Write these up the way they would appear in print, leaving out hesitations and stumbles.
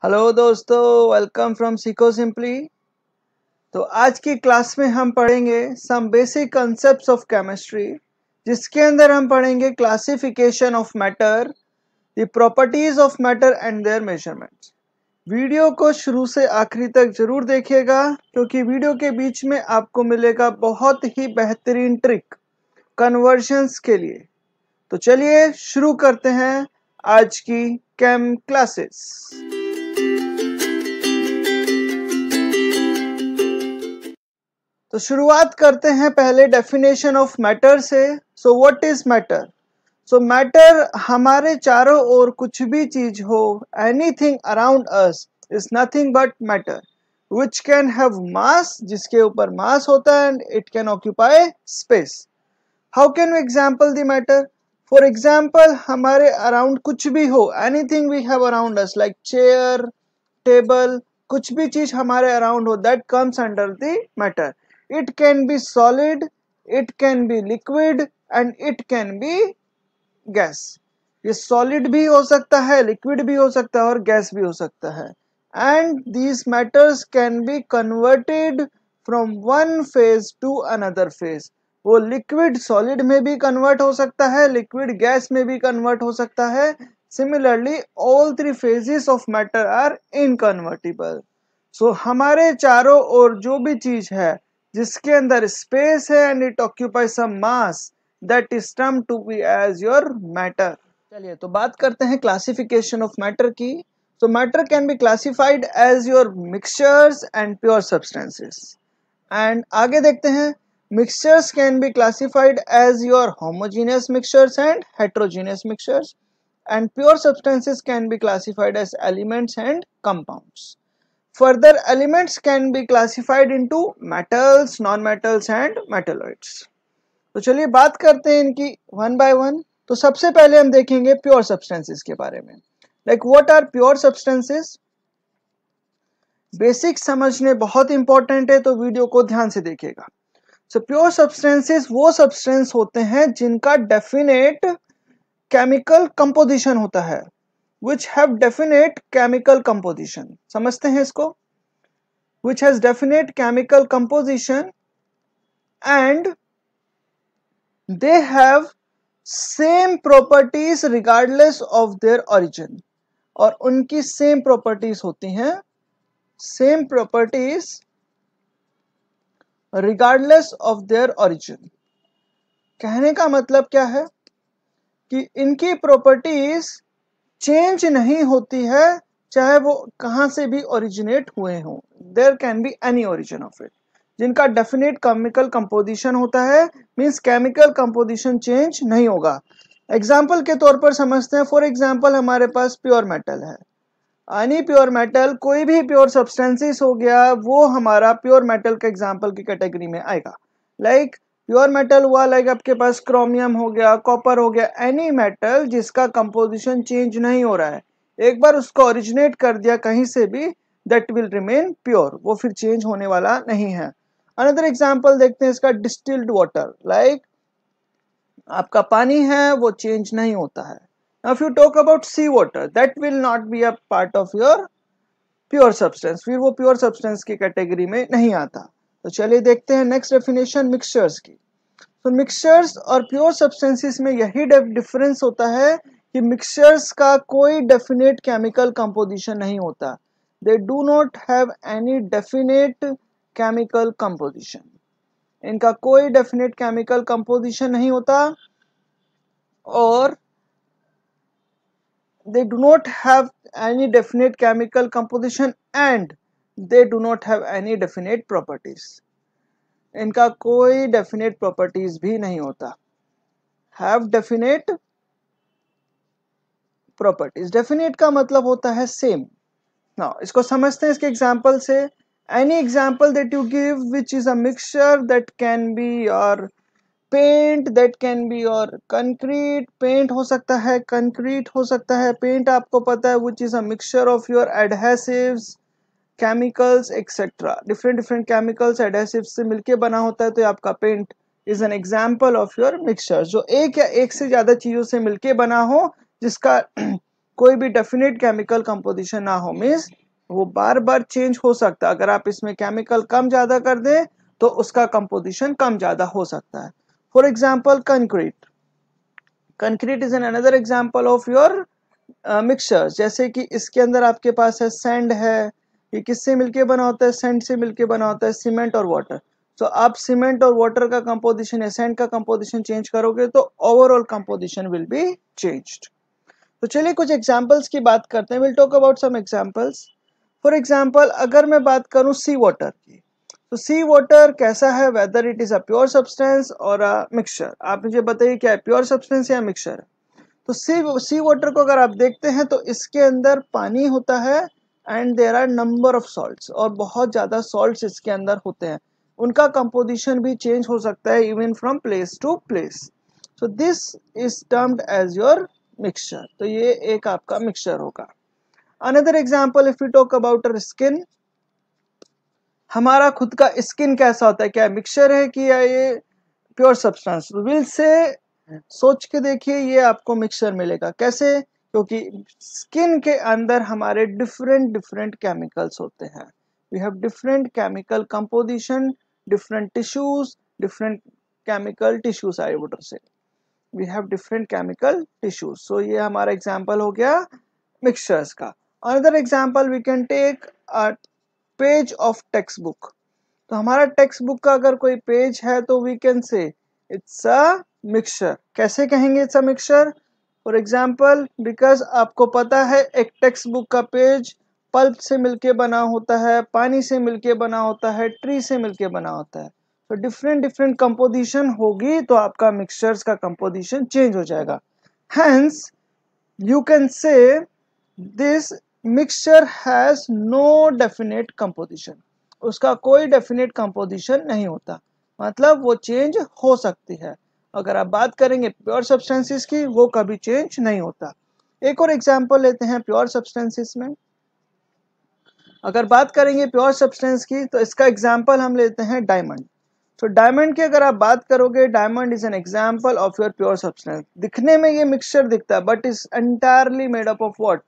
Hello दोस्तों, welcome from सीखो simply. तो आज की क्लास में हम पढ़ेंगे some basic concepts of chemistry, जिसके अंदर हम पढ़ेंगे classification of matter, the properties of matter and their measurements. Video को शुरू से आखिरी तक जरूर देखिएगा, क्योंकि वीडियो के बीच में आपको मिलेगा बहुत ही बेहतरीन ट्रिक कन्वर्जन्स के लिए। तो चलिए शुरू करते हैं आज की केम क्लासेस। तो शुरुआत करते हैं पहले डेफिनेशन ऑफ मैटर से। So what is matter? So matter हमारे चारों ओर कुछ भी चीज हो, anything around us is nothing but matter, which can have mass, जिसके ऊपर मास होता है, and it can occupy space. How can we example the matter? For example, हमारे अराउंड कुछ भी हो, anything we have around us like chair, table, कुछ भी चीज हमारे अराउंड हो, that comes under the matter. It can be solid, it can be liquid and it can be gas. ये solid भी हो सकता है, liquid भी हो सकता है और gas भी हो सकता है। And these matters can be converted from one phase to another phase. वो liquid solid में भी convert हो सकता है, liquid gas में भी convert हो सकता है। Similarly, all three phases of matter are inconvertible. So हमारे चारों ओर जो भी चीज है जिसके अंदर स्पेस है and it occupy some mass, that is term to be as your matter. चलिए तो बात करते हैं क्लासिफिकेशन ऑफ मैटर की। So matter can be classified as your mixtures and pure substances. And आगे देखते हैं, mixtures can be classified as your homogeneous mixtures and heterogeneous mixtures, and pure substances can be classified as elements and compounds. Further, elements can be classified into metals, non-metals and metalloids. तो चलिए बात करते हैं इनकी one by one. तो सबसे पहले हम देखेंगे प्योर सब्सटेंसेस के बारे में। Like what are pure substances? Basic समझने बहुत इंपॉर्टेंट है, तो वीडियो को ध्यान से देखिएगा। सो प्योर सब्सटेंसेस वो सब्सटेंस होते हैं जिनका डेफिनेट केमिकल कंपोजिशन होता है, which have definite chemical composition. समझते हैं इसको? Which has definite chemical composition and they have same properties regardless of their origin. और उनकी same properties होती हैं, same properties regardless of their origin. कहने का मतलब क्या है कि इनकी प्रॉपर्टीज चेंज नहीं होती है, चाहे वो कहां से भी ओरिजिनेट हुए हों। There can be any origin of it. जिनका डेफिनेट केमिकल कंपोजिशन होता है, मींस केमिकल कंपोजिशन चेंज नहीं होगा। एग्जांपल के तौर पर समझते हैं। फॉर एग्जांपल, हमारे पास प्योर मेटल है। एनी प्योर मेटल, कोई भी प्योर सब्सटेंसेस हो गया, वो हमारा प्योर मेटल का एग्जांपल की कैटेगरी में आएगा। लाइक प्योर मेटल हुआ, लाइक आपके पास क्रोमियम हो गया, कॉपर हो गया, एनी मेटल जिसका कंपोजिशन चेंज नहीं हो रहा है, एक बार उसको ओरिजिनेट कर दिया कहीं से भी, दैट विल रिमेन प्योर, वो फिर चेंज होने वाला नहीं है। अनदर एग्जांपल देखते हैं इसका, डिस्टिल्ड वाटर। लाइक आपका पानी है, वो चेंज नहीं होता है। Now if you talk about sea water, that will not be a part of your pure substance, फिर वो pure substance की कैटेगरी में नहीं आता। तो चलिए देखते हैं नेक्स्ट डेफिनेशन मिक्सचर्स की। तो मिक्सचर्स और प्योर सब्सटेंसेस में यही डिफरेंस होता है कि मिक्सचर्स का कोई डेफिनेट केमिकल कंपोजिशन नहीं होता। They do not have any definite chemical composition. इनका कोई डेफिनेट केमिकल कंपोजिशन नहीं होता, और they do not have any definite chemical composition and they do not have any definite properties. इनका कोई definite properties भी नहीं होता। have definite properties, definite का मतलब होता है same. Now इसको समझते हैं इसके example से। Any example that you give which is a mixture that can be your paint, that can be और कंक्रीट। पेंट हो सकता है, कंक्रीट हो सकता है। पेंट आपको पता है which is a mixture of your adhesives, chemicals etcetera. Different different chemicals adhesives से मिलके बना होता है, तो आपका paint is an example of your mixture, जो एक या एक से ज्यादा चीजों से मिलके बना हो, जिसका कोई भी डेफिनेट केमिकल कंपोजिशन ना हो, मीन्स वो बार बार चेंज हो सकता है। अगर आप इसमें केमिकल कम ज़्यादा कर दें तो उसका कंपोजिशन कम ज़्यादा हो सकता है। For example concrete, concrete is an another example of your mixture. जैसे कि इसके अंदर आपके पास है सैंड है, ये किससे मिलके बना होता है? सैंड से मिलके बना होता है, सीमेंट और वाटर। तो आप सीमेंट और वाटर का कंपोजिशन या सैंड का कंपोजिशन चेंज करोगे तो overall composition will be changed. तो चलिए कुछ एग्जांपल्स की बात करते हैं। Will talk about some examples. For example अगर मैं बात करूं सी वाटर की, तो सी वाटर कैसा है, whether it is a pure substance और अ मिक्सचर। आप मुझे बताइए क्या है, प्योर सब्सटेंस या मिक्सचर है? तो सी वाटर को अगर आप देखते हैं तो इसके अंदर पानी होता है and there are number of salts, और बहुत ज़्यादा सॉल्ट्स इसके अंदर होते हैं। उनका कंपोजिशन भी चेंज हो सकता है even from place to place. So this is termed as your mixture. तो ये एक आपका मिक्सचर होगा। Another example if you talk about our skin, हमारा खुद का स्किन कैसा होता है, क्या मिक्सचर है कि या ये प्योर सब्सटेंस? विल से सोच के देखिए, ये आपको मिक्सचर मिलेगा। कैसे? क्योंकि स्किन के अंदर हमारे डिफरेंट डिफरेंट केमिकल्स होते हैं। We have different chemical composition, different tissues, different chemical tissues I would say, we have different chemical tissues. So ये हमारा एग्जांपल हो गया मिक्सचर्स का। Another example we can take a page of textbook. तो हमारा text book का अगर कोई पेज है तो we can say it's a mixture. कैसे कहेंगे it's a mixture? For example because आपको पता है एक टेक्स्ट बुक का पेज पल्प से मिलके बना होता है, पानी से मिलके बना होता है, ट्री से मिलके बना होता है। तो डिफरेंट डिफरेंट कंपोजिशन होगी तो आपका मिक्सचर्स का कंपोजिशन चेंज हो जाएगा। Hence you can say this mixture has no definite composition, उसका कोई definite composition नहीं होता, मतलब वो चेंज हो सकती है। अगर आप बात करेंगे प्योर सब्सटेंसेस की, वो कभी चेंज नहीं होता। एक और एग्जांपल लेते हैं प्योर सब्सटेंसेस में। अगर बात करेंगे प्योर सब्सटेंस की तो इसका एग्जांपल हम लेते हैं डायमंड। तो डायमंड की अगर आप बात करोगे, diamond is an example of your pure substance. दिखने में ये मिक्सचर दिखता है but is entirely made up of what?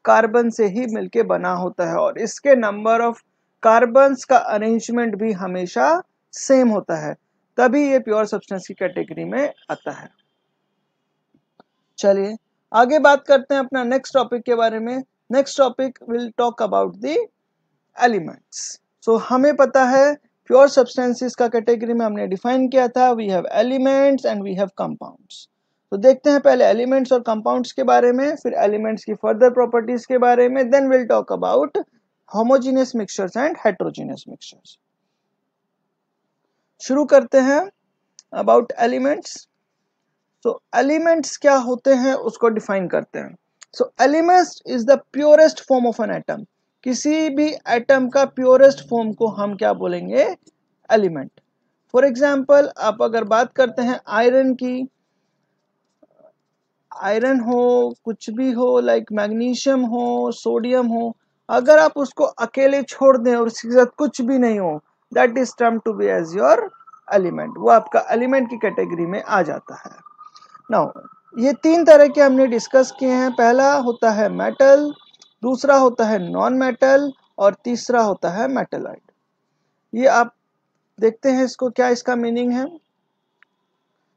Carbon से ही मिलके बना होता है, और इसके नंबर ऑफ कार्बन्स का अरेंजमेंट भी हमेशा सेम होता है, तभी ये प्योर सब्सटेंस की कैटेगरी में आता है। चलिए आगे बात करते हैं अपना नेक्स्ट टॉपिक के बारे में। Next topic will talk about the elements. So हमें पता है प्योर सब्सटेंसेस का कैटेगरी में हमने डिफाइन किया था, we have elements and we have compounds. तो देखते हैं पहले एलिमेंट्स और कंपाउंड्स के बारे में, फिर एलिमेंट्स की फर्दर प्रॉपर्टीज के बारे में, then will talk about homogeneous mixtures and heterogeneous mixtures. शुरू करते हैं अबाउट एलिमेंट्स। तो एलिमेंट्स क्या होते हैं उसको डिफाइन करते हैं। So elements is the purest form of an atom. किसी भी एटम का प्योरेस्ट फॉर्म को हम क्या बोलेंगे? एलिमेंट। फॉर एग्जाम्पल आप अगर बात करते हैं आयरन की, आयरन हो, कुछ भी हो, लाइक मैग्नीशियम हो, सोडियम हो, अगर आप उसको अकेले छोड़ दें और उसके साथ कुछ भी नहीं हो, that is term to be as your element. वो आपका एलिमेंट की कैटेगरी में आ जाता है। नाउ ये तीन तरह के हमने डिस्कस किए हैं। पहला होता है मेटल, दूसरा होता है नॉन मेटल, और तीसरा होता है मेटलॉइड। ये आप देखते हैं इसको, क्या इसका मीनिंग है।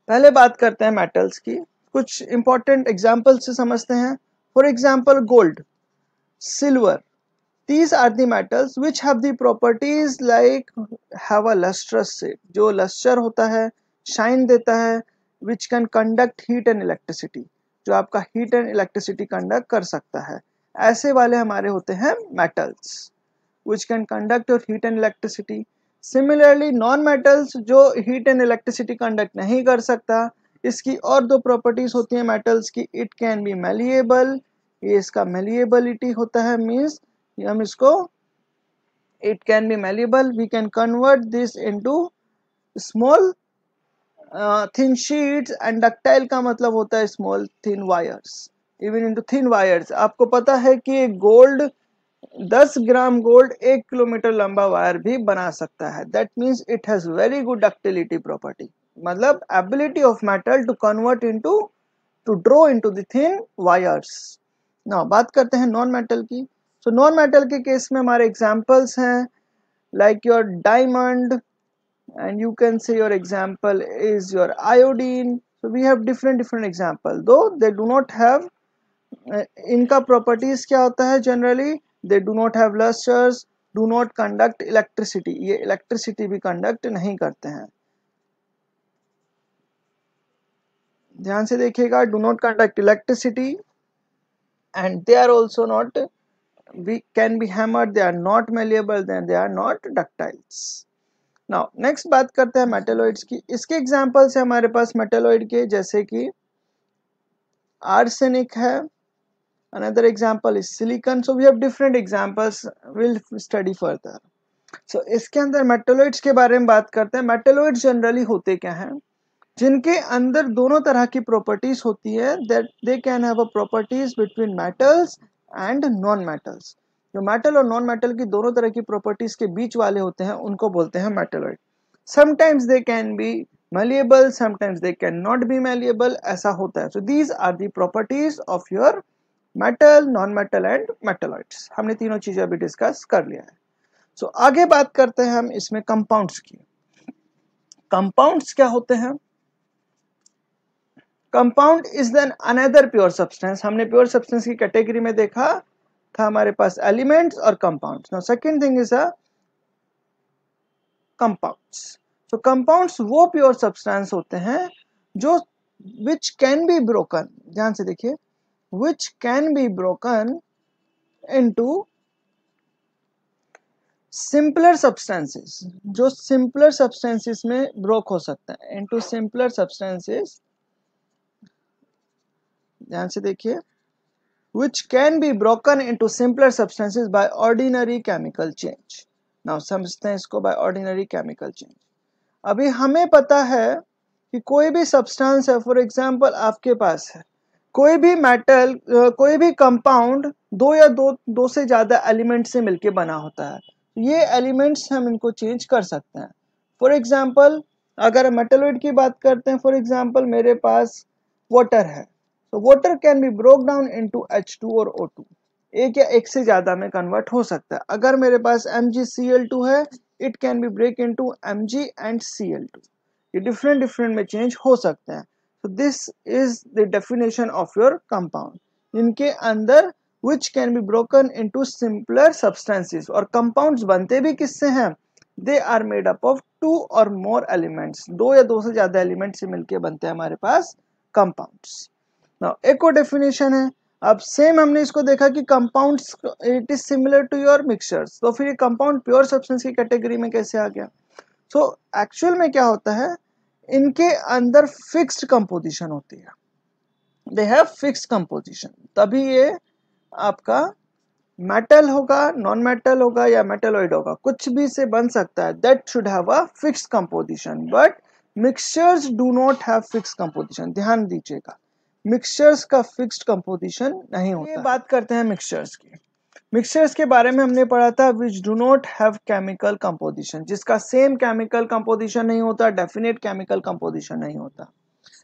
पहले बात करते हैं मेटल्स की, कुछ इंपॉर्टेंट एग्जाम्पल से समझते हैं। For example gold, silver, these are the metals which have the properties like have a lustrous shape, जो लस्टर होता है, शाइन देता है, which can conduct heat and electricity, जो आपका हीट एंड इलेक्ट्रिसिटी कंडक्ट कर सकता है। ऐसे वाले हमारे होते हैं metals which can conduct your heat and electricity. Similarly non metals जो हीट एंड इलेक्ट्रिसिटी कंडक्ट नहीं कर सकता, इसकी और दो प्रॉपर्टीज होती हैं मेटल्स की। इट कैन बी मेलिएबल, ये इसका मेलिएबिलिटी होता है, मीन्स हम इसको it can be malleable, we can convert this into small thin sheets, and ductile का मतलब होता है small thin wires, even into thin wires. आपको पता है कि गोल्ड 10 ग्राम गोल्ड 1 किलोमीटर लंबा वायर भी बना सकता है। That means it has very good ductility property, मतलब ability of metal to convert into to draw into the thin wires. ना बात करते हैं नॉन मेटल की। सो नॉन मेटल के केस में हमारे एग्जांपल्स हैं like your diamond, and you can say your example is your iodine. So we have different example, though they do not have इनका properties क्या होता है generally, they do not have lusters, do not conduct electricity, ये electricity भी conduct नहीं करते हैं, ध्यान से देखिएगा, do not conduct electricity and they are also not, we can be hammered, they are not malleable, then they are not ductiles. Now next बात करते हैं मेटलॉइड्स की। इसके एग्जांपल्स है हमारे पास मेटलॉइड के, जैसे कि आर्सेनिक है, another example is silicon. So we have different examples, will study further. So इसके अंदर मेटलॉइड्स के बारे में बात करते हैं। मेटलॉइड्स जनरली होते क्या हैं, जिनके अंदर दोनों तरह की प्रॉपर्टीज होती है, that they can have a properties between metals and non metals. जो मेटल और नॉन मेटल की दोनों तरह की प्रॉपर्टीज के बीच वाले होते हैं उनको बोलते हैं metalloid. Sometimes they can be malleable, sometimes they cannot be malleable, ऐसा होता है। so these are the properties of your metal, non metal and metalloids। हमने तीनों चीजें अभी डिस्कस कर लिया है। so आगे बात करते हैं हम इसमें कंपाउंड्स की। कंपाउंड्स क्या होते हैं? Compound is then another pure substance. हमने प्योर सब्सटेंस की कैटेगरी में देखा था हमारे पास एलिमेंट्स और compounds. Now second thing is a compounds. तो कंपाउंड्स वो प्योर सब्सटेंस होते हैं जो विच कैन बी ब्रोकन, ध्यान से देखिए, which can be broken into simpler substances, जो सिंपलर सब्सटेंसेस में ब्रोक हो सकता है, इनटू सिंपलर सब्सटेंसेस, ध्यान से देखिए, which can be broken into simpler substances by ordinary chemical change। now समझते हैं इसको by ordinary chemical change। अभी हमें पता है कि कोई भी सब्सटेंस है, फॉर एग्जांपल आपके पास है कोई भी मेटल, कोई भी कंपाउंड दो या दो से ज्यादा एलिमेंट से मिलके बना होता है। ये एलिमेंट्स हम इनको चेंज कर सकते हैं। फॉर एग्जांपल अगर मेटलॉइड की बात करते हैं, फॉर एग्जांपल मेरे पास वाटर है, तो water can be broke down into H2 और O2, एक या एक से ज्यादा में कन्वर्ट हो सकता है। अगर मेरे पास MgCl2 है, it can be break into Mg and Cl2, ये डिफरेंट में चेंज हो सकते हैं। so this is the definition of your compound। इनके अंदर which can be broken into simpler substances, और compounds बनते भी किससे हैं? they are made up of two or more elements, दो या दो से ज्यादा एलिमेंट से मिलके बनते हैं हमारे पास compounds। now एक और डेफिनेशन है। अब सेम हमने इसको देखा कि compounds it is similar to your mixtures, तो फिर ये कंपाउंड प्योर सब्सटेंस की कैटेगरी में कैसे आ गया? सो एक्चुअल में क्या होता है, इनके अंदर फिक्स्ड कंपोजिशन होती है, दे हैव फिक्स्ड कंपोजिशन, तभी ये आपका मेटल होगा, नॉन मेटल होगा या मेटलॉइड होगा, कुछ भी से बन सकता है। That should have a fixed composition, but mixtures do not have fixed composition. ध्यान दीजिएगा, मिक्सचर्स का फिक्स्ड कंपोजिशन नहीं होता। ये बात करते हैं मिक्सचर्स की। मिक्सचर्स के बारे में हमने पढ़ा था which do not have chemical composition, जिसका सेम केमिकल कंपोजिशन नहीं होता, डेफिनेट केमिकल कंपोजिशन नहीं होता।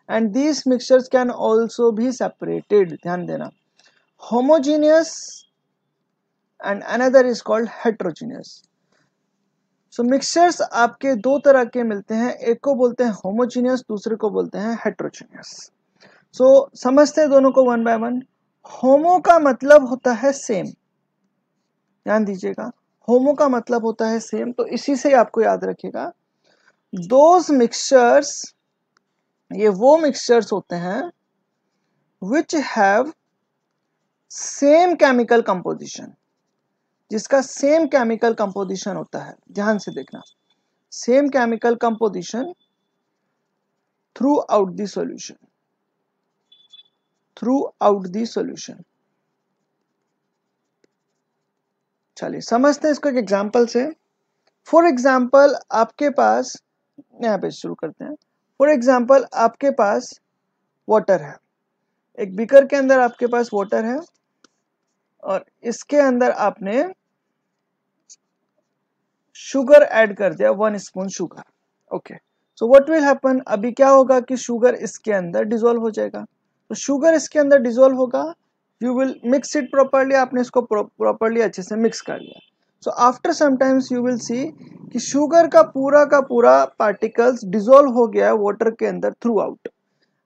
And these mixtures can also भी सेपरेटेड, ध्यान देना, homogeneous and another is called heterogeneous. So mixtures आपके दो तरह के मिलते हैं, एक को बोलते हैं होमोजीनियस, दूसरे को बोलते हैं हेट्रोजीनियस। सो समझते हैं दोनों को वन बाय वन। होमो का मतलब होता है सेम, ध्यान दीजिएगा, होमो का मतलब होता है सेम, तो इसी से आपको याद रखिएगा। दोज मिक्सचर्स, ये वो मिक्सचर्स होते हैं which have same chemical composition, जिसका सेम केमिकल कंपोजिशन होता है, ध्यान से देखना, same chemical composition through out the solution, through out the solution. चलिए समझते हैं इसको एक एग्जांपल से। फॉर एग्जांपल आपके पास, यहाँ पे शुरू करते हैं। फॉर एग्जांपल आपके पास वाटर है, एक बीकर के अंदर आपके पास वाटर है और इसके अंदर आपने शुगर ऐड कर दिया, 1 spoon sugar. Okay, so what will happen, अभी क्या होगा कि शुगर इसके अंदर डिसॉल्व हो जाएगा। तो शुगर इसके अंदर डिसॉल्व होगा, you will mix it properly, आपने इसको प्रॉपरली अच्छे से मिक्स कर लिया। So after sometimes you will see कि शुगर का पूरा पार्टिकल्स डिजोल्व हो गया वाटर के अंदर थ्रू आउट।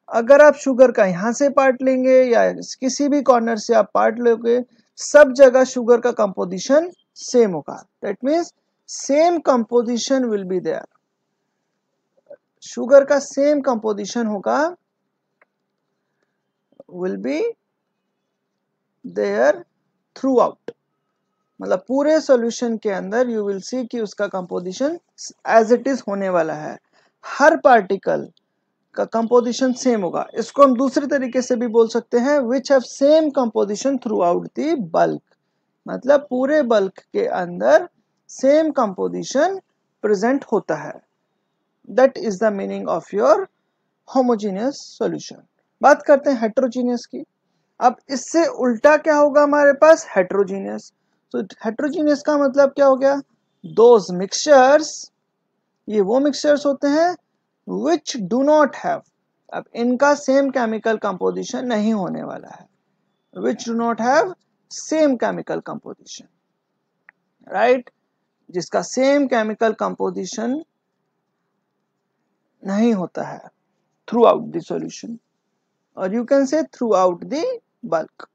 अगर आप शुगर का यहाँ से पार्ट लेंगे या किसी भी कॉर्नर से आप पार्ट लोगे, सब जगह शुगर का कंपोजिशन सेम होगा। That means same composition will be there, sugar का सेम कंपोजिशन होगा, will be there throughout. मतलब पूरे सॉल्यूशन के अंदर यू विल सी कि उसका कंपोजिशन एज इट इज होने वाला है, हर पार्टिकल का कंपोजिशन सेम होगा। इसको हम दूसरे तरीके से भी बोल सकते हैं, which have same composition through out the bulk, मतलब पूरे बल्क के अंदर सेम कंपोजिशन प्रेजेंट होता है। That is the meaning of your homogeneous solution. बात करते हैं हेट्रोजीनियस की। अब इससे उल्टा क्या होगा हमारे पास, हेट्रोजीनियस। तो हेट्रोजीनियस का मतलब क्या हो गया, दोज मिक्सचर्स, ये वो मिक्सचर्स होते हैं which do not have, अब इनका सेम केमिकल कंपोजिशन नहीं होने वाला है, which do not have same chemical composition, right? जिसका सेम केमिकल कंपोजिशन नहीं होता है थ्रू आउट द सॉल्यूशन, और यू कैन से through out the bulk,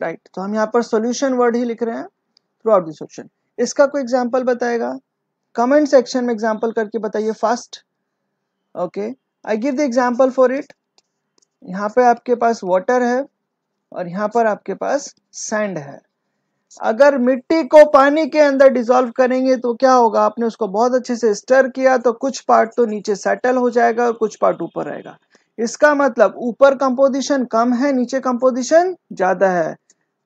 right. तो हम यहाँ पर सॉल्यूशन वर्ड ही लिख रहे हैं, थ्रू आउट द सॉल्यूशन। इसका कोई एग्जांपल बताएगा, कमेंट सेक्शन में एग्जांपल करके बताइए fast. Okay, I give the example for it. यहाँ पे आपके पास वाटर है और यहाँ पर आपके पास सैंड है। अगर मिट्टी को पानी के अंदर डिसॉल्व करेंगे तो क्या होगा, आपने उसको बहुत अच्छे से स्टर किया तो कुछ पार्ट तो नीचे सेटल हो जाएगा और कुछ पार्ट ऊपर रहेगा। इसका मतलब ऊपर कंपोजिशन कम है, नीचे कंपोजिशन ज्यादा है,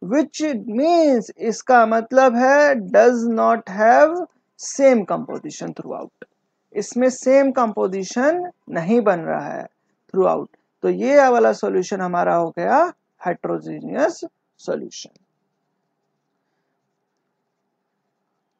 विच मीन्स इसका मतलब है does not have same composition through out, इसमें सेम कंपोजिशन नहीं बन रहा है थ्रू आउट। तो ये वाला सॉल्यूशन हमारा हो गया हेट्रोजीनियस सॉल्यूशन।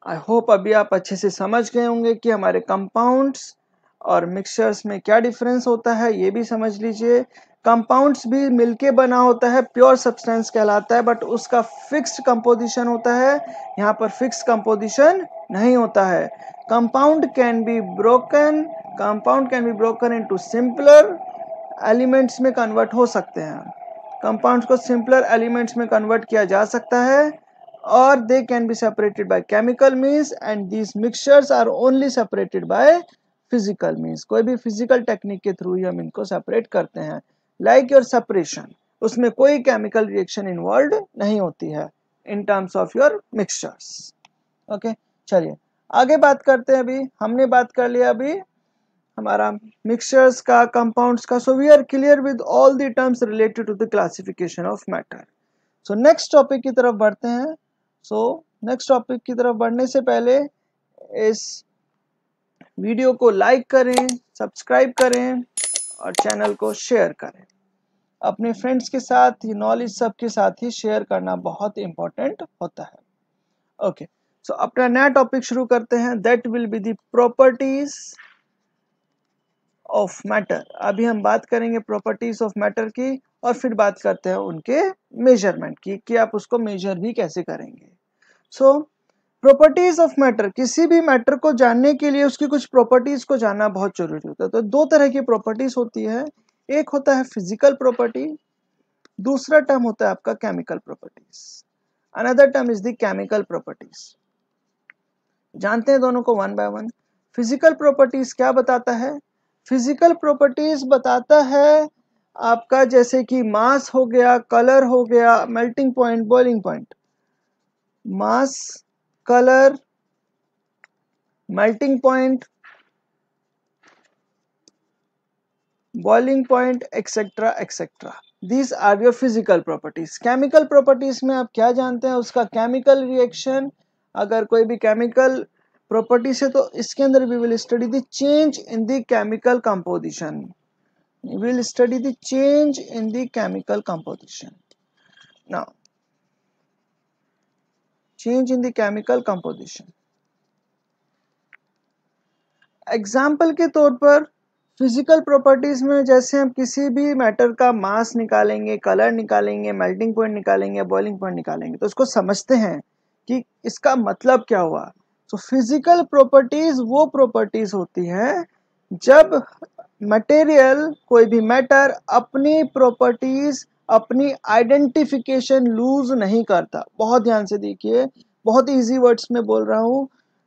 आई होप अभी आप अच्छे से समझ गए होंगे कि हमारे कंपाउंड्स और मिक्सचर्स में क्या डिफरेंस होता है, ये भी समझ लीजिए। कंपाउंड्स भी मिलके बना होता है, प्योर सब्सटेंस कहलाता है, बट उसका फिक्स्ड कंपोजिशन होता है, यहाँ पर फिक्स्ड कंपोजिशन नहीं होता है। Compound can be broken into simpler elements में कन्वर्ट हो सकते हैं, कंपाउंड्स को सिंपलर एलिमेंट्स में कन्वर्ट किया जा सकता है, और they can be separated by chemical means, and these mixtures are only separated by physical means। कोई भी फिजिकल टेक्निक के थ्रू ही हम इनको सेपरेट करते हैं, लाइक योर सेपरेशन, उसमें कोई केमिकल रिएक्शन इन्वॉल्व नहीं होती है in terms of your mixtures. Okay, चलिए आगे बात करते हैं। अभी हमने बात कर लिया अभी हमारा मिक्सचर्स का, कंपाउंड्स का। So we are clear with all the terms related to the classification of matter. So next topic की तरफ बढ़ते हैं। सो नेक्स्ट टॉपिक की तरफ बढ़ने से पहले इस वीडियो को लाइक करें, सब्सक्राइब करें और चैनल को शेयर करें अपने फ्रेंड्स के साथ। ये नॉलेज सबके साथ ही शेयर करना बहुत इंपॉर्टेंट होता है। ओके, सो अपना नया टॉपिक शुरू करते हैं, that will be the properties of matter. अभी हम बात करेंगे प्रॉपर्टीज ऑफ मैटर की, और फिर बात करते हैं उनके मेजरमेंट की कि आप उसको मेजर भी कैसे करेंगे। सो प्रॉपर्टीज ऑफ मैटर, किसी भी मैटर को जानने के लिए उसकी कुछ प्रॉपर्टीज को जानना बहुत जरूरी होता है। तो दो तरह की प्रॉपर्टीज होती है, एक होता है फिजिकल प्रॉपर्टी, दूसरा टर्म होता है आपका chemical properties. Another term is the chemical properties. जानते हैं दोनों को one by one. Physical properties क्या बताता है, फिजिकल प्रॉपर्टीज बताता है आपका जैसे कि मास हो गया, कलर हो गया, melting point, boiling point. Mass, colour, melting point, boiling point, etc etc, these are your physical properties। chemical properties में आप क्या जानते हैं, उसका chemical reaction, अगर कोई भी chemical properties है तो इसके अंदर we will study the change in the chemical composition, we will study the change in the chemical composition। now change in the chemical composition, example के तौर पर फिजिकल प्रॉपर्टीज में जैसे हम किसी भी मैटर का मास निकालेंगे, कलर निकालेंगे, मेल्टिंग पॉइंट निकालेंगे, बॉइलिंग पॉइंट निकालेंगे, तो उसको समझते हैं कि इसका मतलब क्या हुआ। तो फिजिकल प्रॉपर्टीज वो प्रॉपर्टीज होती हैं जब मटेरियल, कोई भी मैटर अपनी प्रॉपर्टीज, अपनी आइडेंटिफिकेशन लूज नहीं करता। बहुत ध्यान से देखिए, बहुत इजी वर्ड्स में बोल रहा हूं,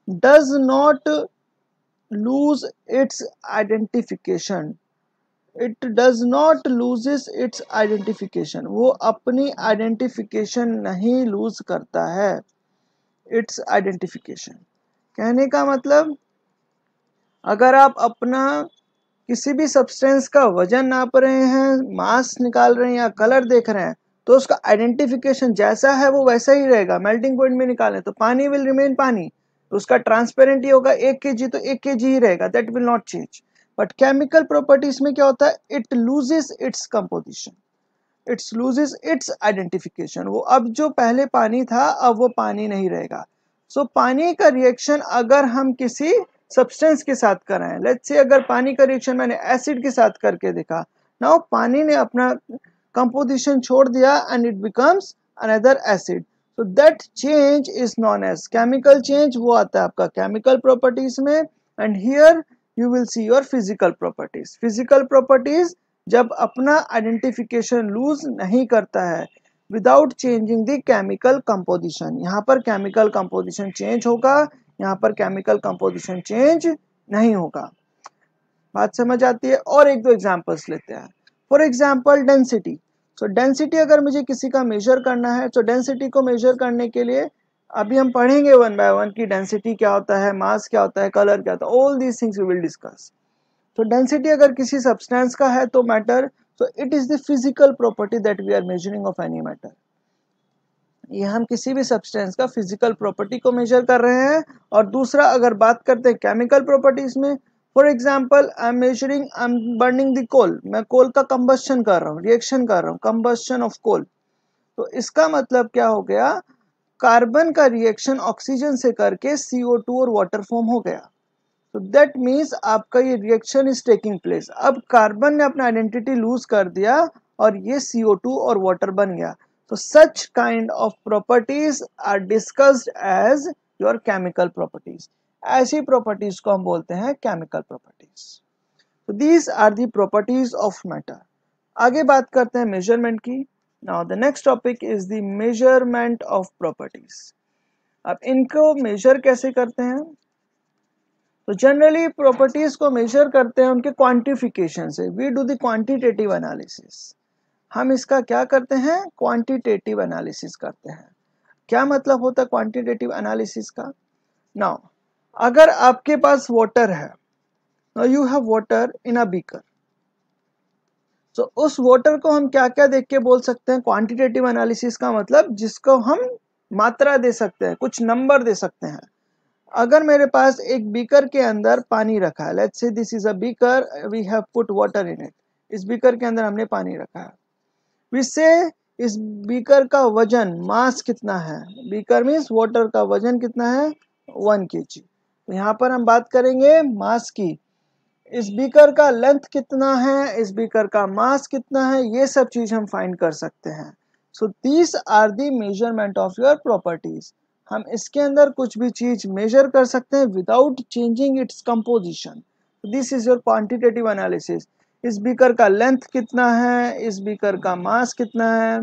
does not lose its identification, it does not loses its identification, वो अपनी आइडेंटिफिकेशन नहीं लूज करता है। इट्स आइडेंटिफिकेशन कहने का मतलब, अगर आप अपना किसी भी सब्सटेंस का वजन नाप रहे हैं, मास निकाल रहे हैं या कलर देख रहे हैं, तो उसका आइडेंटिफिकेशन जैसा है वो वैसा ही रहेगा। मेल्टिंग पॉइंट में निकालें तो पानी विल रिमेन पानी, तो उसका ट्रांसपेरेंट ही होगा, 1 kg तो 1 kg ही रहेगा, that will not change. But chemical properties में क्या होता है, it loses its composition, it's loses it's identification. वो अब जो पहले पानी था अब वो पानी नहीं रहेगा। सो पानी का रिएक्शन अगर हम किसी सब्सटेंस के साथ कर रहे हैं, लेट्स से अगर पानी का रिएक्शन मैंने एसिड के साथ करके देखा, नाउ पानी ने अपना कंपोजिशन छोड़ दिया and it becomes another acid, so that change is known as chemical change। वो आता है आपका केमिकल प्रॉपर्टीज में। And here you will see your physical properties. Physical properties जब अपना आइडेंटिफिकेशन लूज नहीं करता है without changing the chemical composition. यहाँ पर केमिकल कंपोजिशन चेंज होगा, यहाँ पर केमिकल कंपोजिशन चेंज नहीं होगा। बात समझ आती है? और एक दो एग्जांपल्स लेते हैं। For example density. So density अगर मुझे किसी का मेजर करना है, तो डेंसिटी को मेजर करने के लिए अभी हम पढ़ेंगे वन बाय वन की डेंसिटी क्या होता है, मास क्या होता है, कलर क्या होता है, all these things we will discuss. तो डेंसिटी अगर किसी सब्सटेंस का है तो matter, so it is the physical property that we are measuring of any matter। ये हम किसी भी सब्सटेंस का फिजिकल प्रॉपर्टी को मेजर कर रहे हैं। और दूसरा अगर बात करते हैं केमिकल प्रॉपर्टीज में, for example I am burning the coal, मैं कोल का कंबस्शन कर रहा हूँ, रिएक्शन कर रहा हूँ, कंबस्शन ऑफ कोल। तो इसका मतलब क्या हो गया, कार्बन का रिएक्शन ऑक्सीजन से करके CO2 और वाटर फॉर्म हो गया। तो दैट मीन्स आपका ये रिएक्शन इज टेकिंग प्लेस। अब कार्बन ने अपना आइडेंटिटी लूज कर दिया और ये CO2 और वाटर बन गया। तो such kind of properties are discussed as your chemical properties. ऐसी प्रॉपर्टीज को हम बोलते हैं केमिकल प्रॉपर्टीज। तो these are the properties of matter. आगे बात करते हैं मेजरमेंट की। Now the next topic is the measurement of properties. अब इनको मेजर कैसे करते हैं? तो जनरली प्रॉपर्टीज को मेजर करते हैं उनके क्वांटिफिकेशन से। We do the quantitative analysis. हम इसका क्या करते हैं, क्वांटिटेटिव एनालिसिस करते हैं। क्या मतलब होता है क्वांटिटेटिव एनालिसिस का? नाउ अगर आपके पास वाटर है, now you have water in a beaker, तो उस वाटर को हम क्या क्या देख के बोल सकते हैं क्वांटिटेटिव एनालिसिस का मतलब, जिसको हम मात्रा दे सकते हैं, कुछ नंबर दे सकते हैं। अगर मेरे पास एक बीकर के अंदर पानी रखा है, let's say this is a beaker, we have put water in it. इस बीकर के अंदर हमने पानी रखा है। वी से इस बीकर का वजन, मास कितना है, बीकर मीन्स वाटर का वजन कितना है, 1 kg। तो यहाँ पर हम बात करेंगे मास की। इस बीकर का लेंथ कितना है, इस बीकर का मास कितना है, ये सब चीज हम फाइंड कर सकते हैं। So these are the measurement of your properties. हम इसके अंदर कुछ भी चीज मेजर कर सकते हैं without changing its composition. This is your quantitative analysis. इस बीकर का लेंथ कितना है, इस बीकर का मास कितना है,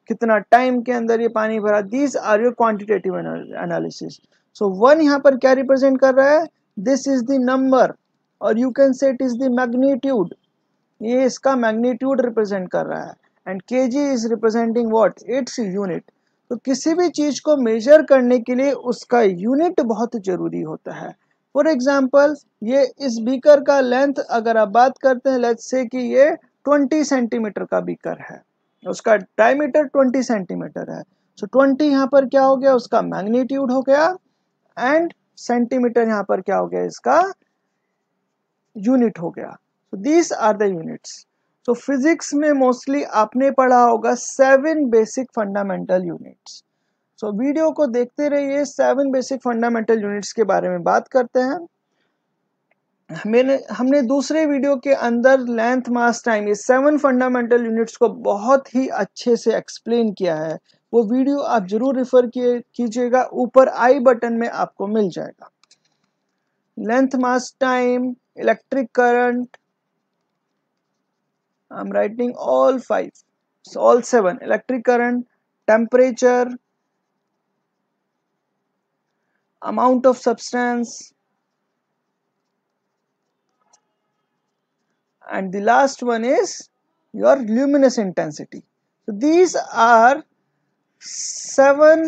कितना टाइम के अंदर ये पानी भरा, these are your quantitative analysis. So 1 यहाँ पर क्या रिप्रेजेंट कर रहा है, दिस इज द नंबर, और you can say it is the magnitude, ये इसका मैग्नीट्यूड रिप्रेजेंट कर रहा है। And K G is representing what, it's unit. तो किसी भी चीज को मेजर करने के लिए उसका यूनिट बहुत जरूरी होता है। फॉर एग्जाम्पल ये इस बीकर का लेंथ अगर आप बात करते हैं, लेट्स से कि ये 20 सेंटीमीटर का बीकर है, उसका डायमीटर 20 सेंटीमीटर है। सो 20 यहाँ पर क्या हो गया, उसका मैग्नीट्यूड हो गया, एंड सेंटीमीटर यहाँ पर क्या हो गया, इसका यूनिट हो गया। so these are the units। so physics में मोस्टली आपने पढ़ा होगा 7 basic fundamental units. So video को देखते रहिए, 7 बेसिक फंडामेंटल यूनिट्स के बारे में बात करते हैं। हमने दूसरे वीडियो के अंदर लेंथ मास टाइम ये 7 फंडामेंटल यूनिट्स को बहुत ही अच्छे से एक्सप्लेन किया है। वो वीडियो आप जरूर रेफर कीजिएगा, ऊपर आई बटन में आपको मिल जाएगा। Length mass time, electric current, I am writing all 5, all 7, electric current, temperature, amount of substance, and the last one is your luminous intensity. So these are 7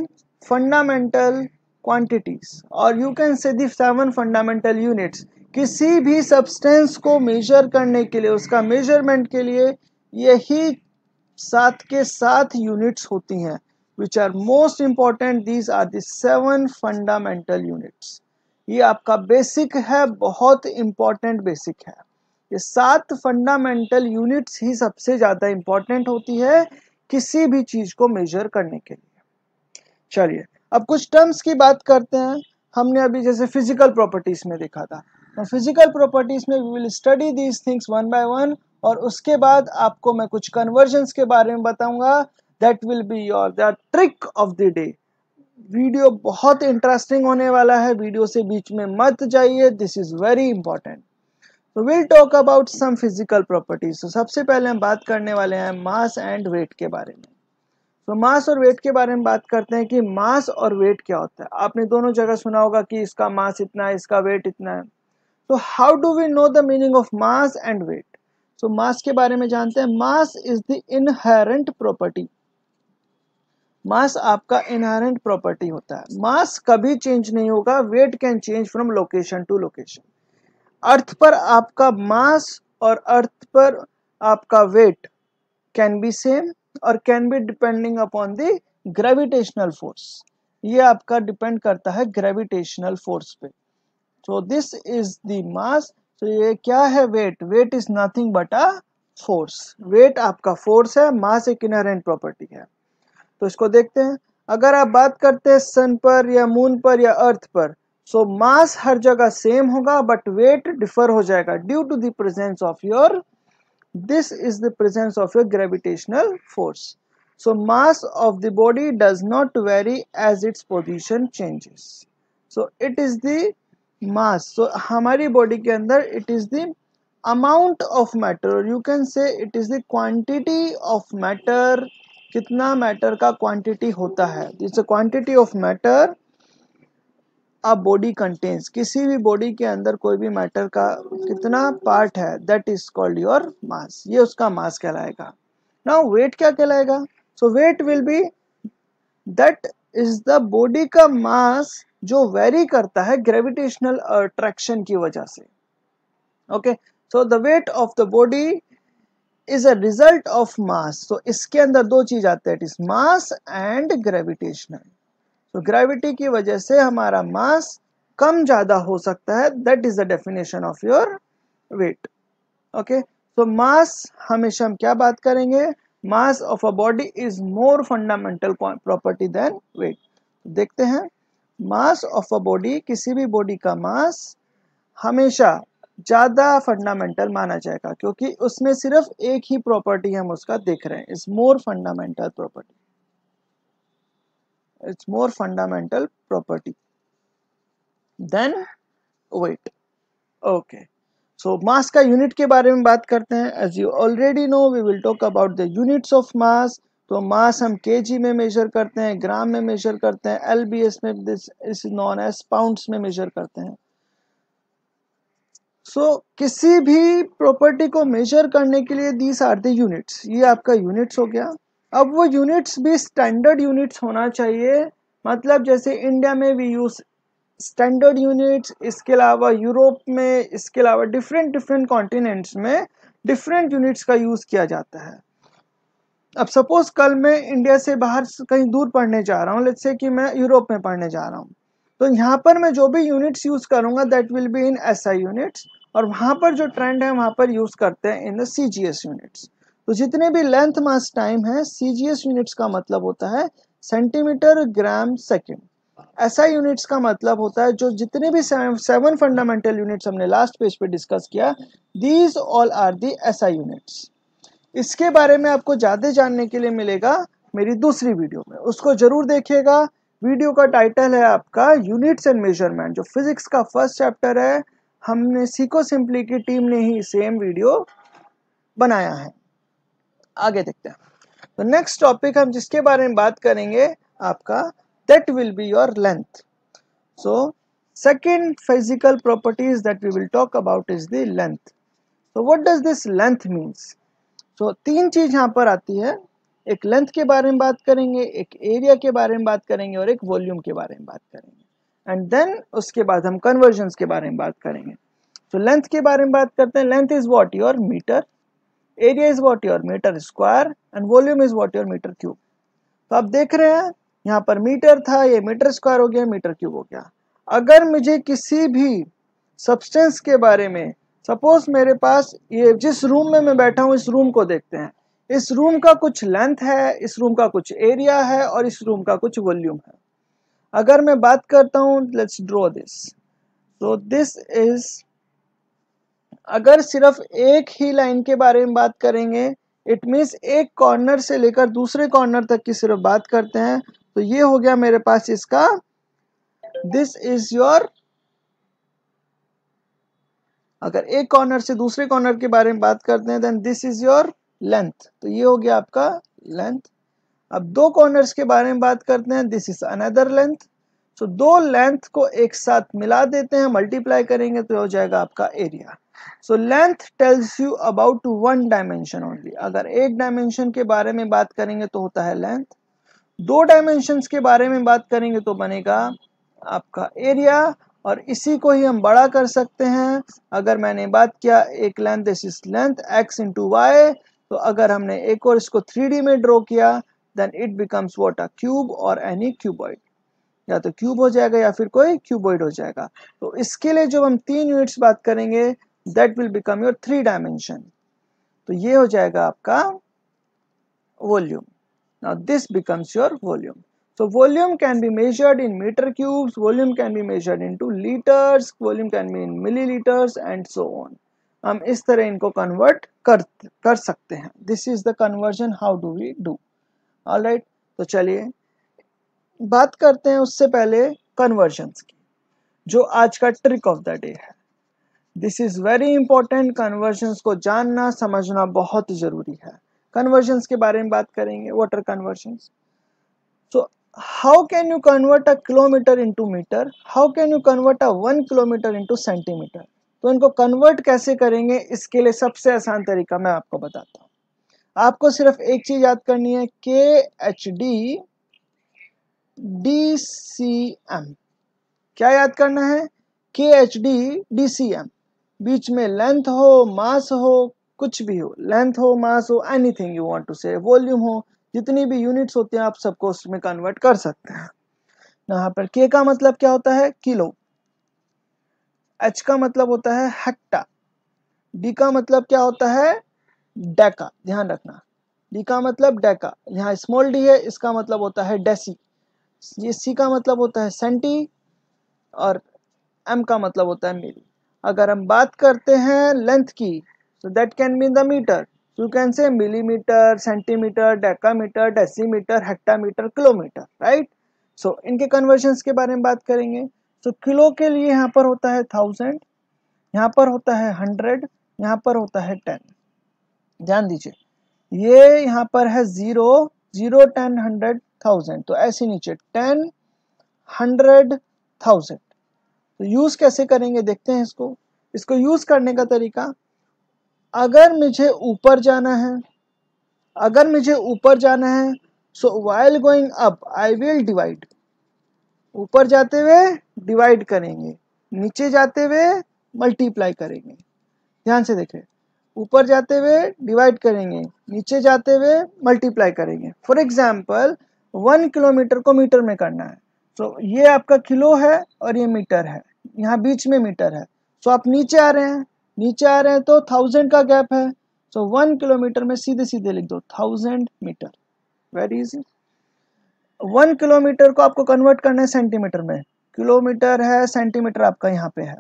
fundamental quantities, or you can say the 7 fundamental units. किसी भी substance को major करने के लिए, उसका measurement के लिए यही 7 के 7 यूनिट्स होती हैं, which are most important. These are the 7 fundamental units. ये आपका बेसिक है, बहुत इंपॉर्टेंट बेसिक है। ये 7 फंडामेंटल यूनिट्स ही सबसे ज्यादा इंपॉर्टेंट होती है किसी भी चीज को मेजर करने के लिए। चलिए अब कुछ टर्म्स की बात करते हैं। हमने अभी जैसे फिजिकल प्रॉपर्टीज में देखा था, तो फिजिकल प्रॉपर्टीज में we will study these things one by one, और उसके बाद आपको मैं कुछ कन्वर्जन्स के बारे में बताऊंगा। That will be your the trick of the day. Video बहुत इंटरेस्टिंग होने वाला है, वीडियो से बीच में मत जाइए, दिस इज वेरी इंपॉर्टेंट। तो will talk about some physical properties. तो सबसे पहले हम बात करने वाले हैं मास एंड वेट के बारे में। तो मास और वेट के बारे में बात करते हैं कि मास और वेट क्या होता है। आपने दोनों जगह सुना होगा कि इसका मास इतना है, इसका वेट इतना है। तो how do we know the meaning of mass and weight? तो मास के बारे में जानते हैं। Mass is the inherent property. Mass आपका इनहेरेंट प्रॉपर्टी होता है। मास कभी चेंज नहीं होगा, weight can change from location to location. Earth पर आपका मास और अर्थ पर आपका वेट कैन बी सेम और can be depending upon the gravitational force. ये आपका डिपेंड करता है ग्रेविटेशनल फोर्स पे। So this is the mass. तो ये क्या है? Weight. Weight is nothing but a force. Weight आपका फोर्स है, मास एक इनहेरेंट प्रॉपर्टी है। तो इसको देखते हैं। अगर आप बात करते हैं सन पर या मून पर या अर्थ पर, सो मास हर जगह सेम होगा बट वेट डिफर हो जाएगा due to the presence of your, this is the presence of your gravitational force. So mass of the body does not vary as its position changes. So it is the mass. So हमारी body के अंदर it is the amount of matter, or you can say it is the quantity of matter. कितना matter का quantity होता है? It's a quantity of matter a body contains. किसी भी body के अंदर कोई भी मैटर का कितना पार्ट है, that is called your mass. ये उसका मास कहलाएगा। नाउ वेट क्या कहलाएगा? So weight will be that is the body का मास जो वेरी करता है ग्रेविटेशनल अट्रैक्शन की वजह से। Okay, so the weight of the body is a result of mass. तो इसके अंदर दो चीज आते हैं, it is mass and gravitational. तो ग्रेविटी की वजह से हमारा मास कम ज्यादा हो सकता है, that is the definition of your weight. Okay, तो मास हमेशा हम क्या बात करेंगे? Mass of a body is more fundamental property than weight. देखते हैं, मास ऑफ अ बॉडी, किसी भी बॉडी का मास हमेशा ज्यादा फंडामेंटल माना जाएगा क्योंकि उसमें सिर्फ एक ही प्रॉपर्टी हम उसका देख रहे हैं, is more fundamental property. It's more fundamental property than weight. Okay, so mass का यूनिट के बारे में बात करते हैं। As you already know, we will talk about the units of mass. तो मास हम kg में मेजर करते हैं, ग्राम में मेजर करते हैं, LBS में, this is known as pounds में मेजर करते हैं। So किसी भी प्रॉपर्टी को मेजर करने के लिए these are the units। ये आपका यूनिट्स हो गया। अब वो यूनिट्स भी स्टैंडर्ड यूनिट्स होना चाहिए, मतलब जैसे इंडिया में वी यूज स्टैंडर्ड यूनिट्स, इसके अलावा यूरोप में, इसके अलावा डिफरेंट डिफरेंट कॉन्टिनेंट्स में डिफरेंट यूनिट्स का यूज किया जाता है। अब सपोज कल मैं इंडिया से बाहर कहीं दूर पढ़ने जा रहा हूँ, लेट्स से कि मैं यूरोप में पढ़ने जा रहा हूँ, तो यहाँ पर मैं जो भी यूनिट्स यूज करूंगा that will be in SI units, और वहां पर जो ट्रेंड है वहां पर यूज करते हैं इन द CGS यूनिट्स। तो जितने भी लेंथ मास टाइम है, CGS यूनिट्स का मतलब होता है centimetre gram second. SI units का मतलब होता है जो जितने भी 7 फंडामेंटल यूनिट्स हमने लास्ट पेज पे डिस्कस किया, these all are the SI units. इसके बारे में आपको ज़्यादा जानने के लिए मिलेगा मेरी दूसरी वीडियो में, उसको जरूर देखिएगा। वीडियो का टाइटल है आपका यूनिट्स एंड मेजरमेंट, जो फिजिक्स का फर्स्ट चैप्टर है। हमने सीको सिंपली की टीम ने ही सेम वीडियो बनाया है। आगे देखते हैं। तो नेक्स्ट टॉपिक हम जिसके बारे में बात करेंगे आपका, that will be your length. So second physical properties that we will talk about is the length. तो what does this length means? So तीन चीज यहाँ पर आती है। एक लेंथ के बारे में बात करेंगे, एक एरिया के बारे में बात करेंगे और एक वॉल्यूम के बारे में बात करेंगे। एंड देन उसके बाद हम कन्वर्जन्स के बारे में बात करेंगे। तो लेंथ के बारे में बात करते हैं। Length is what? Your metre. Area is what? Your metre square. And volume is what? Your metre cube. तो आप देख रहे हैं यहाँ पर मीटर था, ये मीटर स्क्वायर हो गया, मीटर क्यूब हो गया। अगर मुझे किसी भी सब्सटेंस के बारे में, सपोज मेरे पास ये जिस रूम में मैं बैठा हूँ, इस रूम को देखते हैं। इस रूम का कुछ लेंथ है, इस रूम का कुछ एरिया है और इस रूम का कुछ वॉल्यूम है। अगर मैं बात करता हूँ, let's draw this. So this is, अगर सिर्फ एक ही लाइन के बारे में बात करेंगे, इट मीन्स एक कॉर्नर से लेकर दूसरे कॉर्नर तक की सिर्फ बात करते हैं, तो ये हो गया मेरे पास इसका, दिस इज योर, अगर एक कॉर्नर से दूसरे कॉर्नर के बारे में बात करते हैं, then this is your length. तो ये हो गया आपका लेंथ। अब दो कॉर्नर्स के बारे में बात करते हैं, दिस इज अनदर लेंथ। तो दो लेंथ को एक साथ मिला देते हैं, मल्टीप्लाई करेंगे तो हो जाएगा आपका area. So length tells you about one dimension only. अगर एक डायमेंशन के बारे में बात करेंगे तो होता है लेंथ, दो डायमेंशंस के बारे में बात करेंगे तो बनेगा आपका एरिया। और इसी को ही हम बड़ा कर सकते हैं। अगर मैंने बात किया एक length, this is length x into y, तो अगर हमने एक और इसको 3D में ड्रॉ किया, then it becomes what? A cube और एनी क्यूबॉइड। या तो क्यूब हो जाएगा या फिर कोई क्यूबॉइड हो जाएगा। तो इसके लिए जो हम तीन यूनिट्स बात करेंगे, that will become your 3 dimension. तो ये हो जाएगा आपका volume. Now this becomes your volume. So volume can be measured in meter cubes, volume can be measured into liters, volume can be in milliliters and so on. हम इस तरह इनको convert कर सकते हैं। This is the conversion, how do we do? Alright, तो चलिए बात करते हैं उससे पहले कन्वर्जन्स की, जो आज का ट्रिक ऑफ द डे है। This is very important. Convergence को जानना समझना बहुत जरूरी है। कन्वर्जन्स के बारे में बात करेंगे। What are conversions? So how can you convert a kilometre into metre? How can you convert a 1 kilometre into centimetre? तो इनको कन्वर्ट कैसे करेंगे, इसके लिए सबसे आसान तरीका मैं आपको बताता हूँ। आपको सिर्फ एक चीज याद करनी है, KHD DCM। क्या याद करना है? KHD DCM। बीच में लेंथ हो, मास हो, कुछ भी हो, लेंथ हो, मास हो, एनीथिंग यू वांट टू से, वॉल्यूम हो, जितनी भी यूनिट्स होती हैं आप सबको उसमें कन्वर्ट कर सकते हैं। यहाँ पर K का मतलब क्या होता है? किलो। H का मतलब होता है हेक्टा। D का मतलब क्या होता है? डेका। ध्यान रखना, D का मतलब डेका। यहाँ स्मॉल d है, इसका मतलब होता है डेसी। ये C का मतलब होता है सेंटी और M का मतलब होता है मिली। अगर हम बात करते हैं लेंथ की, so that can be in the meter. You can say millimeter, centimetre, decametre, decimetre, hectometre, kilometre, right? So इनके कन्वर्जन्स के बारे में बात करेंगे। तो किलो के लिए यहाँ पर होता है 1000, यहाँ पर होता है 100, यहाँ पर होता है 10। ध्यान दीजिए, ये यहाँ पर है 0, 0, 10, 100, 1000, तो ऐसे नीचे 10, 100, 1000। तो यूज कैसे करेंगे देखते हैं इसको यूज करने का तरीका। अगर मुझे ऊपर जाना है, सो while going up I will divide. ऊपर जाते हुए डिवाइड करेंगे, नीचे जाते हुए मल्टीप्लाई करेंगे। ध्यान से देखें, ऊपर जाते हुए डिवाइड करेंगे, नीचे जाते हुए मल्टीप्लाई करेंगे। फॉर एग्जाम्पल 1 किलोमीटर को मीटर में करना है, तो ये आपका किलो है और ये मीटर है, यहाँ बीच में मीटर है। सो आप नीचे आ रहे हैं तो 1000 का गैप है, सो 1 किलोमीटर में सीधे सीधे लिख दो 1000 मीटर। Very easy. 1 किलोमीटर को आपको कन्वर्ट करना है सेंटीमीटर में, किलोमीटर है, सेंटीमीटर आपका यहाँ पे है।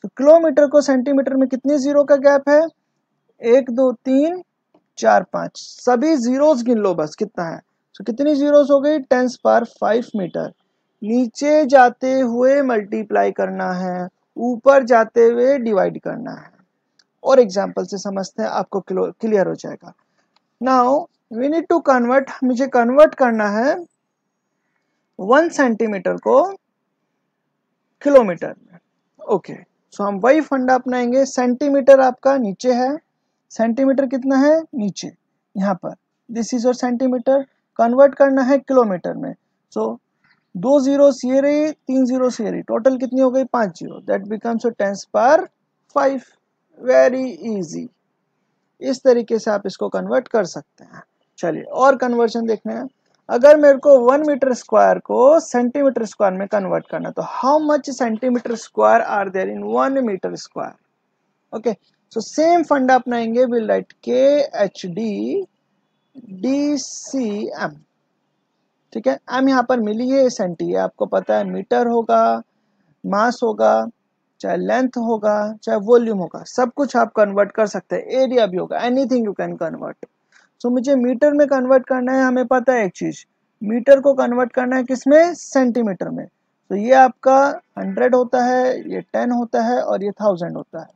तो किलोमीटर को सेंटीमीटर में कितनी जीरो का गैप है, 1 2 3 4 5, सभी जीरोस गिन लो बस कितना है। तो कितनी जीरोस हो गई, 10⁵ मीटर। नीचे जाते हुए मल्टीप्लाई करना है, ऊपर जाते हुए डिवाइड करना है। और एग्जाम्पल से समझते हैं, आपको क्लियर हो जाएगा। Now we need to convert, मुझे कन्वर्ट करना है 1 सेंटीमीटर को किलोमीटर में। ओके, सो हम वही फंडा अपनाएंगे। सेंटीमीटर आपका नीचे है, सेंटीमीटर कितना है नीचे यहाँ पर, this is your centimetre. Convert करना है किलोमीटर में। सो 2 जीरोस ये रही, 3 जीरोस ये रही, टोटल कितनी हो गई 5 zero, that becomes 10⁵। Very easy, इस तरीके से आप इसको कन्वर्ट कर सकते हैं। चलिए और कन्वर्जन देखने हैं। अगर मेरे को 1 मीटर स्क्वायर को सेंटीमीटर स्क्वायर में कन्वर्ट करना, तो how much centimetre square are there in 1 metre square. Okay, so same funda अपनाएंगे, विल राइट KHD DCM। ठीक है, एम यहाँ पर मिली है, सेंटी है, आपको पता है मीटर होगा, मास होगा, चाहे लेंथ होगा, चाहे वॉल्यूम होगा, सब कुछ आप कन्वर्ट कर सकते हैं। एरिया भी होगा, एनीथिंग यू कैन कन्वर्ट। सो मुझे मीटर में कन्वर्ट करना है, हमें पता है एक चीज, मीटर को कन्वर्ट करना है किसमें, सेंटीमीटर में। तो ये आपका 100 होता है, ये 10 होता है और ये 1000 होता है।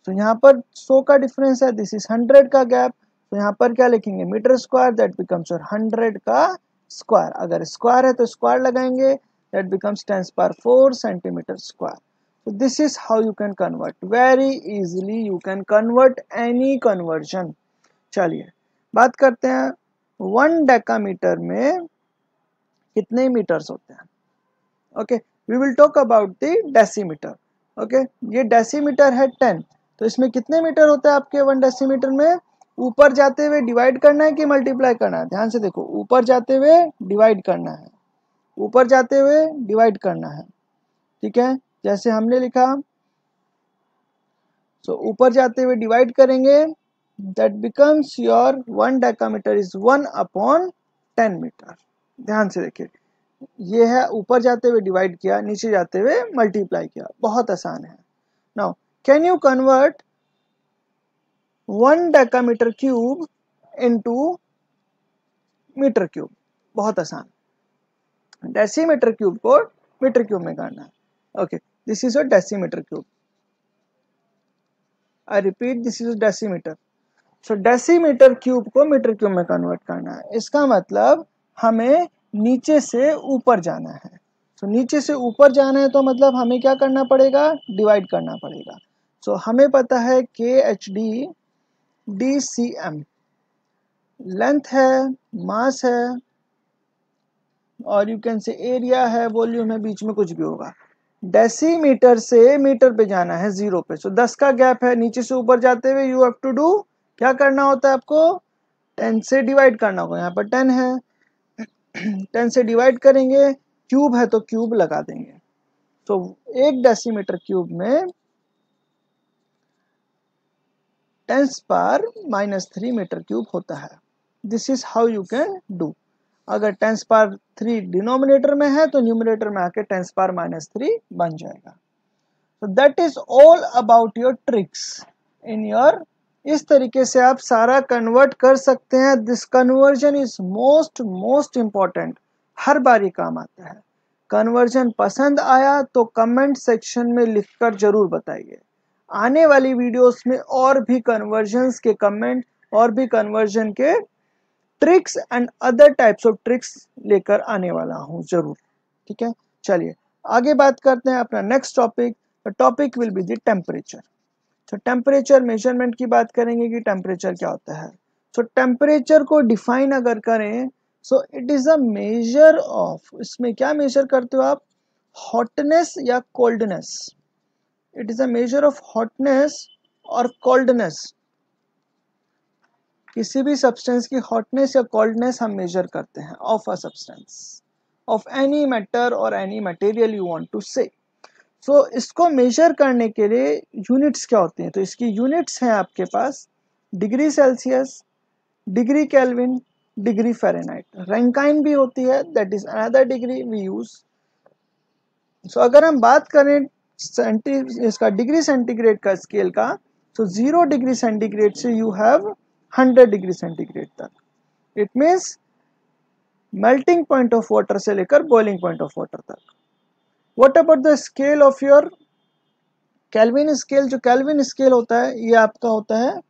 तो यहाँ पर 100 का डिफरेंस है, दिस इज 100 का गैप। तो यहाँ पर क्या लिखेंगे, मीटर स्क्वायर, दैट बिकम्स 100 का स्क्वायर। अगर स्क्वायर है तो स्क्वायर लगाएंगे, that becomes 10⁴ centimetre square. So this is how you can convert, very easily you can convert any conversion। चलिए बात करते हैं 1 डेकामीटर में कितने मीटर्स होते हैं। Okay, we will talk about the decimetre. Okay, ये डेसीमीटर है 10, तो इसमें कितने मीटर होते हैं आपके 1 डेसीमीटर में। ऊपर जाते हुए डिवाइड करना है कि मल्टीप्लाई करना है, ध्यान से देखो, ऊपर जाते हुए डिवाइड करना है, ऊपर जाते हुए डिवाइड करना है। ठीक है, जैसे हमने लिखा, सो ऊपर जाते हुए डिवाइड करेंगे, that becomes your 1 decametre is 1/10 metre. ध्यान से देखिए, ये है ऊपर जाते हुए डिवाइड किया, नीचे जाते हुए मल्टीप्लाई किया, बहुत आसान है। Now can you convert 1 decametre cube into metre cube, बहुत आसान। डेसीमीटर क्यूब को मीटर क्यूब में करना है। Okay, this is a decimetre cube, I repeat, this is decimetre. So decimetre cube को मीटर क्यूब में कन्वर्ट करना है। इसका मतलब हमें नीचे से ऊपर जाना है। सो नीचे से ऊपर जाना है तो मतलब हमें क्या करना पड़ेगा, डिवाइड करना पड़ेगा। सो हमें पता है KHD DCM, लेंथ है, मास है, और यू कैन से एरिया है, वॉल्यूम है, बीच में कुछ भी होगा। डेसीमीटर से मीटर पे जाना है, 0 पे। सो 10 का गैप है, नीचे से ऊपर जाते हुए यू हैव टू डू, क्या करना होता है आपको, 10 से डिवाइड करना होगा। यहाँ पर 10 है, 10 से डिवाइड करेंगे, क्यूब है तो क्यूब लगा देंगे। तो 1 डेसीमीटर क्यूब में 10⁻³ मीटर क्यूब होता है। This is how you can do. अगर 10⁻³ डिनोमिनेटर में है तो न्यूमरेटर में आके 10⁻³ बन जाएगा। तो that is all about your tricks in your, इस तरीके से आप सारा कन्वर्ट कर सकते हैं। This conversion is most important, हर बार ये काम आता है। कन्वर्जन पसंद आया तो कमेंट सेक्शन में लिखकर जरूर बताइए। आने वाली वीडियोस में और भी कन्वर्जन्स के कमेंट और भी कन्वर्जन के tricks and other types of tricks लेकर आने वाला हूं जरूर। ठीक है, चलिए आगे बात करते हैं अपना next topic. The topic will be the temperature. तो टेम्परेचर मेजरमेंट की बात करेंगे कि टेम्परेचर क्या होता है। सो टेम्परेचर को डिफाइन अगर करें, so it is a measure of, इसमें क्या मेजर करते हो आप, हॉटनेस या coldness. It is a measure of hotness और कोल्डनेस। किसी भी सब्सटेंस की हॉटनेस या कोल्डनेस हम मेजर करते हैं of a substance, of any matter और any material you want to say. So इसको मेजर करने के लिए यूनिट्स क्या होती हैं, तो इसकी यूनिट्स हैं आपके पास degree Celsius, degree Kelvin, degree Fahrenheit. Rankine भी होती है, that is another degree we use. So अगर हम बात करें इसका डिग्री सेंटीग्रेड का स्केल का, तो 0 डिग्री सेंटीग्रेड से यू हैव 100 डिग्री सेंटीग्रेड तक। It means melting point of water से लेकर बॉइलिंग पॉइंट ऑफ वाटर तक। What about the scale of your kelvin scale? जो केल्विन स्केल होता है ये आपका होता है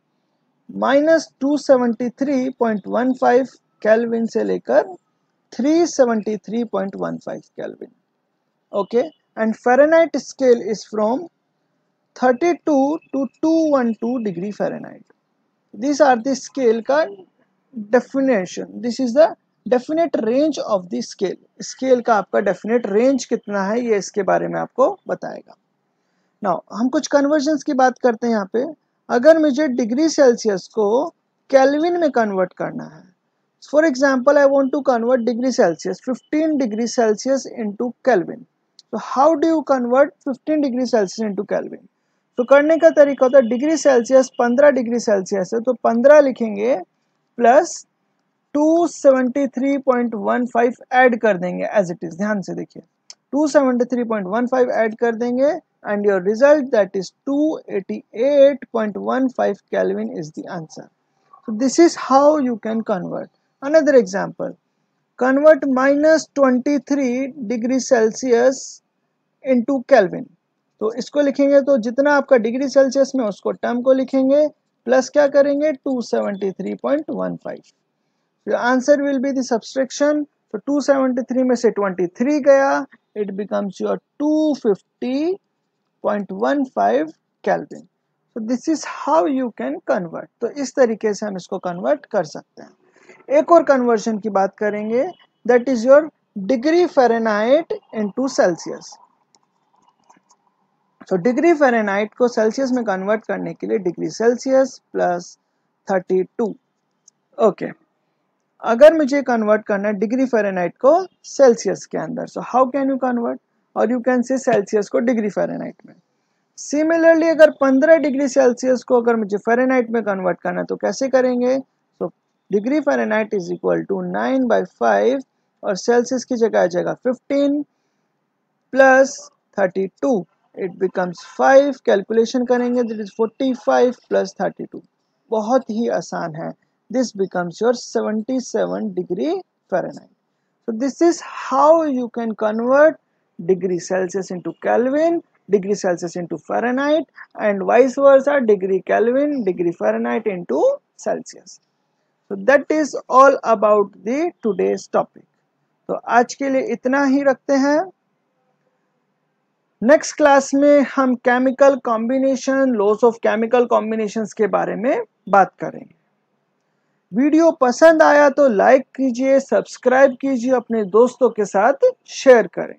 -273.15 केल्विन से लेकर 373.15 kelvin. Okay, and Fahrenheit scale is from 32 to 212 degree Fahrenheit. This are the scale का definition, this is the definite range of the scale. Scale का आपका डेफिनेट रेंज कितना है ये इसके बारे में आपको बताएगा। नाउ हम कुछ कन्वर्जन्स की बात करते हैं यहाँ पे। अगर मुझे डिग्री सेल्सियस को केल्विन में कन्वर्ट करना है, for example I want to convert degree Celsius 15 degree Celsius into kelvin. तो how do you convert 15 degree Celsius into kelvin? तो करने का तरीका होता है, डिग्री सेल्सियस 15 डिग्री सेल्सियस है तो 15 लिखेंगे प्लस 273.15 ऐड कर देंगे एज इट इज। ध्यान से देखिए, 273.15 ऐड कर देंगे and your result that is 288.15 kelvin is the answer. So this is how you can convert. Another example, convert -23 degree Celsius into Kelvin। तो इसको लिखेंगे तो जितना आपका डिग्री सेल्सियस में उसको टर्म को लिखेंगे प्लस क्या करेंगे 273.15। Your answer will be the subtraction। तो 273 में से 23 गया, it becomes your 250.15 Kelvin। So this is how you can convert। तो इस तरीके से हम इसको कन्वर्ट कर सकते हैं। एक और कन्वर्शन की बात करेंगे, that is your degree Fahrenheit into Celsius. तो डिग्री फ़ारेनहाइट को सेल्सियस में कन्वर्ट करने के लिए डिग्री सेल्सियस प्लस 32। ओके, अगर मुझे कन्वर्ट करना है डिग्री फ़ारेनहाइट को सेल्सियस के अंदर, सो हाउ कैन यू कन्वर्ट? और यू कैन से सेल्सियस को डिग्री फ़ारेनहाइट में। सिमिलरली अगर 15 डिग्री सेल्सियस को अगर मुझे फ़ारेनहाइट में कन्वर्ट करना है तो कैसे करेंगे? तो degree Fahrenheit is equal to 9/5 और सेल्सियस की जगह आ जाएगा 15 प्लस 32, इट बिकम्स 5। कैलकुलेशन करेंगे दैट इज 45 प्लस 32। बहुत ही आसान है। This becomes your 77 degree Fahrenheit. So this is how you can convert degree Celsius into Kelvin, degree Celsius into Fahrenheit, and vice versa, degree Kelvin, degree Fahrenheit into Celsius. So that is all about the today's topic. तो आज के लिए इतना ही रखते हैं। Next class में हम chemical combination, loss of chemical combinations के बारे में बात करेंगे। वीडियो पसंद आया तो लाइक कीजिए, सब्सक्राइब कीजिए, अपने दोस्तों के साथ शेयर करें।